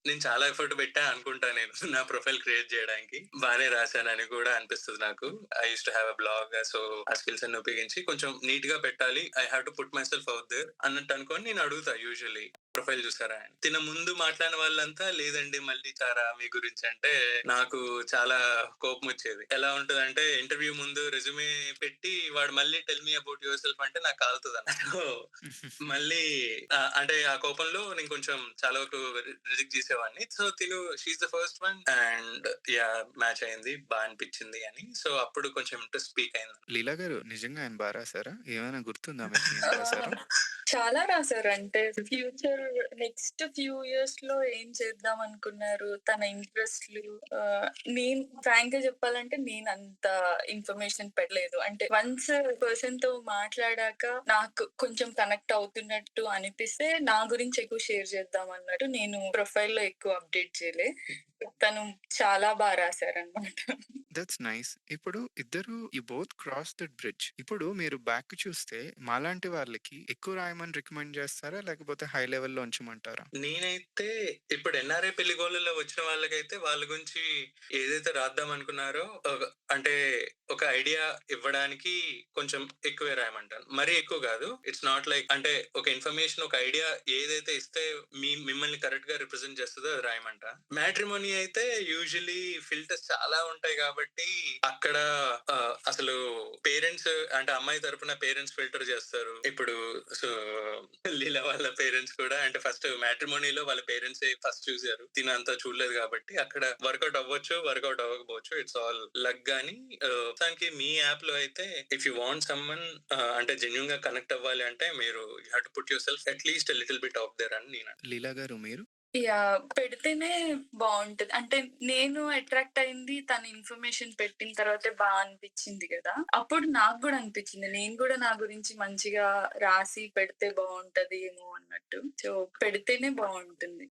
నేను చాలా ఎఫర్ట్ పెట్టా అనుకుంటా నేను నా ప్రొఫైల్ క్రియేట్ చేయడానికి. బానే రాసానని కూడా అనిపిస్తది నాకు. I used to have a blog. So, ఆ స్కిల్స్ అన్ని ఉపయోగించి కొంచెం నీట్‌గా పెట్టాలి. I have to put myself out there అన్నట్టు అనుకోని నేను అడుగుతా యూజువల్లీ. ప్రొఫైల్ చూసారా అని. తిన ముందు మాట్లాడిన వాళ్ళంతా లేదండి మళ్ళీ చారా మీ గురించి అంటే నాకు చాలా కోపమొచ్చేది. ఎలా ఉంటదంటే ఇంటర్వ్యూ ముందు రెజ్యూమే పెట్టి వాడు మళ్ళీ tell me about your self అంటే నాకు కాలుతదన్నట్టు. మళ్ళీ అంటే ఆ కోపంలో నేను కొంచెం చాలా వరకు రిజెక్ట్ చేసేవాడిని. సో తిను she is the first one and yeah! Match అయింది. అనిపించింది అని. సో అప్పుడు కొంచెం ఇంట్రెస్ట్ పీక్ అయింది. లీలా గారు నిజంగా ఆయన రాసారా? ఏమైనా గుర్తుందా మీకు ఏం రాసారో? చాలా రాసారు. అంటే ఫ్యూచర్ నెక్స్ట్ ఫ్యూ ఇయర్స్‌లో ఏం చేద్దాం అనుకున్నారు? తన ఇంట్రెస్ట్‌లు ఆహ్, నేను ఫ్రాంక్‌గా చెప్పాలంటే నేనంత ఇన్ఫర్మేషన్ పెట్టలేదు. అంటే వన్స్ పర్సన్‌తో మాట్లాడాక నాకు కొంచెం కనెక్ట్ అవుతున్నట్టు అనిపిస్తే నా గురించి ఎక్కువ షేర్ చేద్దాం అన్నట్టు నేను ప్రొఫైల్‌లో ఎక్కువ అప్డేట్ చేయలే. తను చాలా రాసారనమాట. That's nice. ఇప్పుడు ఇద్దరు you both cross that bridge. ఇప్పుడు మీరు బ్యాక్ చూస్తే మాలాంటి వాళ్ళకి ఎక్కువ రాయమని రికమెండ్ చేస్తారా? లేకపోతే హై లెవెల్‌లో ఉంచమంటారా? నేనైతే ఇప్పుడు ఎన్ఆర్ఐ పెళ్లిగోళ్ళలో వచ్చిన వాళ్ళకైతే వాళ్ళ గురించి ఏదైతే రాద్దాం అనుకున్నారో అంటే ఒక ఐడియా ఇవ్వడానికి కొంచెం ఎక్కువే రాయమంటాను. మరీ ఎక్కువ కాదు. ఇట్స్ నాట్ లైక్ అంటే ఒక ఇన్ఫర్మేషన్ ఒక ఐడియా ఏదైతే ఇస్తే మిమ్మల్ని కరెక్ట్ గా రిప్రజెంట్ చేస్తుందో అది రాయమంట. మ్యాట్రిమోనీ అయితే యూజువల్లీ ఫిల్టర్స్ చాలా ఉంటాయి కాబట్టి అక్కడ అసలు పేరెంట్స్ అంటే అమ్మాయి తరపున పేరెంట్స్ ఫిల్టర్ చేస్తారు. ఇప్పుడు సో లీలా వాళ్ళ పేరెంట్స్ కూడా అంటే ఫస్ట్ మ్యాట్రిమోనీలో వాళ్ళ పేరెంట్స్ ఫస్ట్ చూసారు. తిను అంతా చూడలేదు కాబట్టి అక్కడ వర్కౌట్ అవ్వచ్చు, వర్కౌట్ అవ్వకపోవచ్చు. ఇట్స్ ఆల్ లక్ గానీ దానికి మీ యాప్ లో అయితే ఇఫ్ యూ వాంట్ సమ్‌వన్ అంటే జెన్యూన్ గా కనెక్ట్ అవ్వాలి అంటే మీరు you have to put yourself at least a little bit out there అని నేను. లీలా గారు మీరు? యాహ్! పెడితేనే బావుంటది. అంటే నేను అట్రాక్ట్ అయింది తను ఇన్ఫర్మేషన్ పెట్టిన తర్వాతే అనిపిచ్చింది గదా! అప్పుడు నాకు గూడా అనిపిచ్చింది. నేను గూడా నా గురించి మంచిగా రాసి పెడితే బావుంటదేమో అన్నట్టు. సో, పెడితేనే బావుంటుంది.